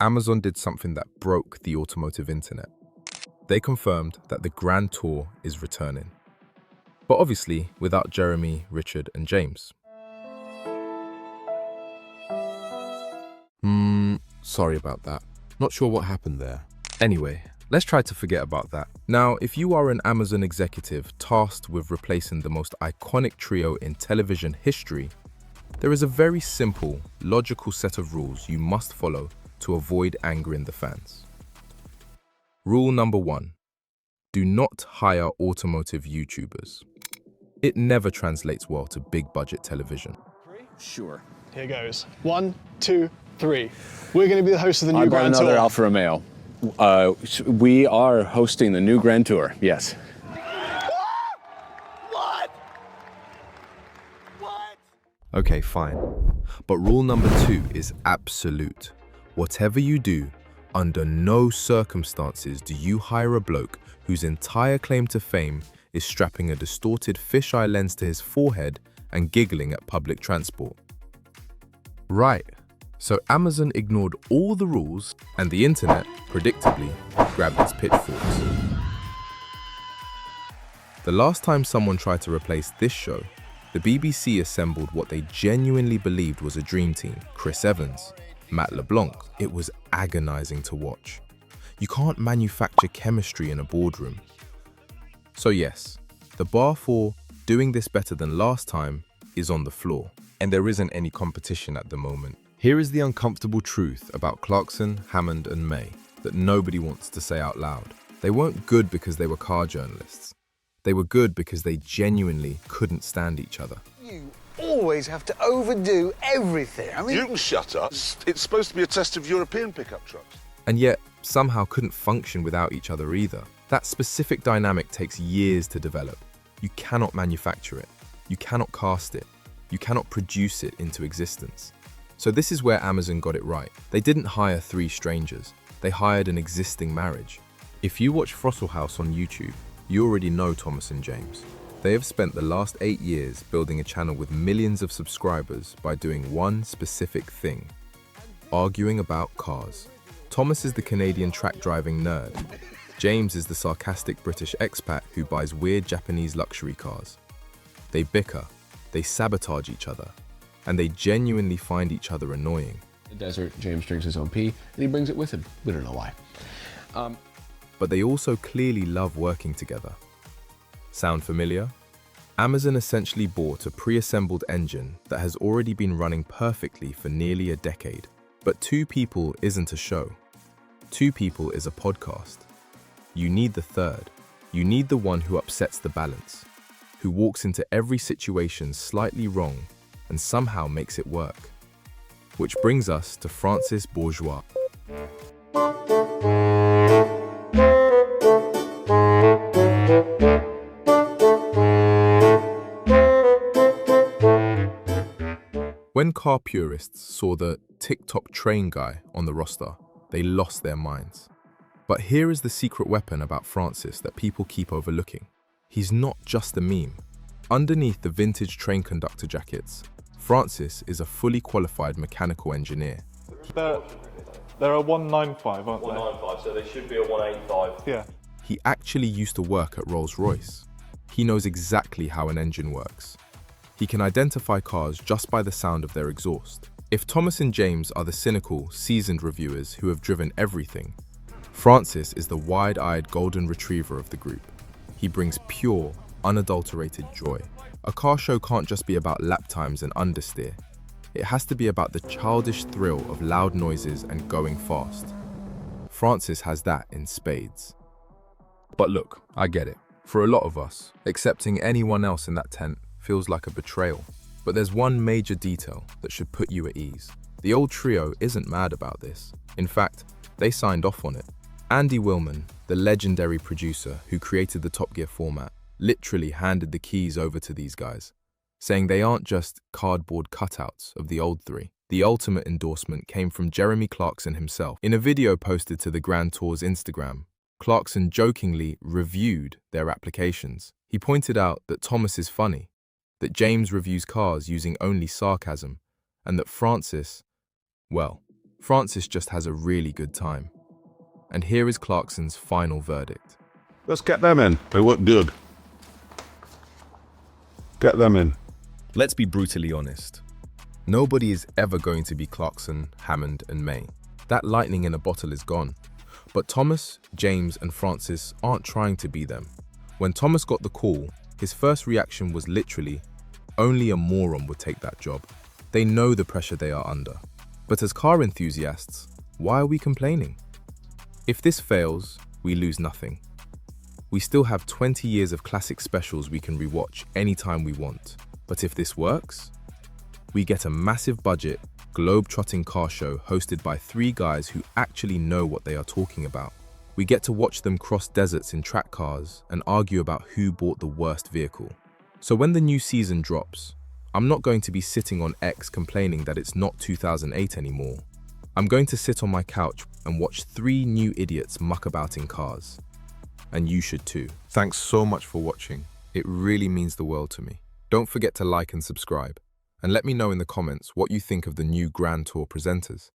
Amazon did something that broke the automotive internet. They confirmed that the Grand Tour is returning. But obviously, without Jeremy, Richard, and James. Sorry about that. Not sure what happened there. Anyway, let's try to forget about that. Now, if you are an Amazon executive tasked with replacing the most iconic trio in television history, there is a very simple, logical set of rules you must follow to avoid angering the fans. Rule number 1. Do not hire automotive YouTubers. It never translates well to big budget television. Sure. Here goes. 1, 2, 3. We're going to be the host of the new I brought Grand Tour. another Alfa Romeo. We are hosting the new Grand Tour, yes. Okay, fine. But rule number 2 is absolute. Whatever you do, under no circumstances do you hire a bloke whose entire claim to fame is strapping a distorted fisheye lens to his forehead and giggling at public transport. Right, so Amazon ignored all the rules and the internet, predictably, grabbed its pitchforks. The last time someone tried to replace this show, the BBC assembled what they genuinely believed was a dream team: Chris Evans, Matt LeBlanc. It was agonizing to watch. You can't manufacture chemistry in a boardroom. So yes, the bar for doing this better than last time is on the floor, and there isn't any competition at the moment. Here is the uncomfortable truth about Clarkson, Hammond, and May that nobody wants to say out loud. They weren't good because they were car journalists. They were good because they genuinely couldn't stand each other. You always have to overdo everything. I mean, You can shut up. It's supposed to be a test of European pickup trucks. And yet, somehow couldn't function without each other either. That specific dynamic takes years to develop. You cannot manufacture it. You cannot cast it. You cannot produce it into existence. So this is where Amazon got it right. They didn't hire 3 strangers. They hired an existing marriage. If you watch Throttle House on YouTube, you already know Thomas and James. They have spent the last 8 years building a channel with millions of subscribers by doing one specific thing: arguing about cars. Thomas is the Canadian track driving nerd. James is the sarcastic British expat who buys weird Japanese luxury cars. They bicker, they sabotage each other, and they genuinely find each other annoying. In the desert, James drinks his own pee, and he brings it with him. We don't know why. But they also clearly love working together. Sound familiar? Amazon essentially bought a pre-assembled engine that has already been running perfectly for nearly a decade. But 2 people isn't a show. 2 people is a podcast. You need the third. You need the one who upsets the balance, who walks into every situation slightly wrong and somehow makes it work. Which brings us to Francis Bourgeois. When car purists saw the TikTok train guy on the roster, they lost their minds. But here is the secret weapon about Francis that people keep overlooking. He's not just a meme. Underneath the vintage train conductor jackets, Francis is a fully qualified mechanical engineer. They're a 195, aren't they? 195, so they should be a 185. Yeah. He actually used to work at Rolls-Royce. He knows exactly how an engine works. He can identify cars just by the sound of their exhaust. If Thomas and James are the cynical, seasoned reviewers who have driven everything, Francis is the wide-eyed golden retriever of the group. He brings pure, unadulterated joy. A car show can't just be about lap times and understeer. It has to be about the childish thrill of loud noises and going fast. Francis has that in spades. But look, I get it. For a lot of us, accepting anyone else in that tent feels like a betrayal. But there's one major detail that should put you at ease. The old trio isn't mad about this. In fact, they signed off on it. Andy Wilman, the legendary producer who created the Top Gear format, literally handed the keys over to these guys, saying they aren't just cardboard cutouts of the old 3. The ultimate endorsement came from Jeremy Clarkson himself. In a video posted to the Grand Tour's Instagram, Clarkson jokingly reviewed their applications. He pointed out that Thomas is funny, that James reviews cars using only sarcasm, and that Francis Francis just has a really good time. And here is Clarkson's final verdict. Let's get them in. They look good. Get them in. Let's be brutally honest. Nobody is ever going to be Clarkson, Hammond, and May. That lightning in a bottle is gone. But Thomas, James, and Francis aren't trying to be them. When Thomas got the call, his first reaction was literally, only a moron would take that job. They know the pressure they are under. But as car enthusiasts, why are we complaining? If this fails, we lose nothing. We still have 20 years of classic specials we can rewatch anytime we want. But if this works, we get a massive budget, globe-trotting car show hosted by 3 guys who actually know what they are talking about. We get to watch them cross deserts in track cars and argue about who bought the worst vehicle. So when the new season drops, I'm not going to be sitting on X complaining that it's not 2008 anymore. I'm going to sit on my couch and watch 3 new idiots muck about in cars. And you should too. Thanks so much for watching. It really means the world to me. Don't forget to like and subscribe. And let me know in the comments what you think of the new Grand Tour presenters.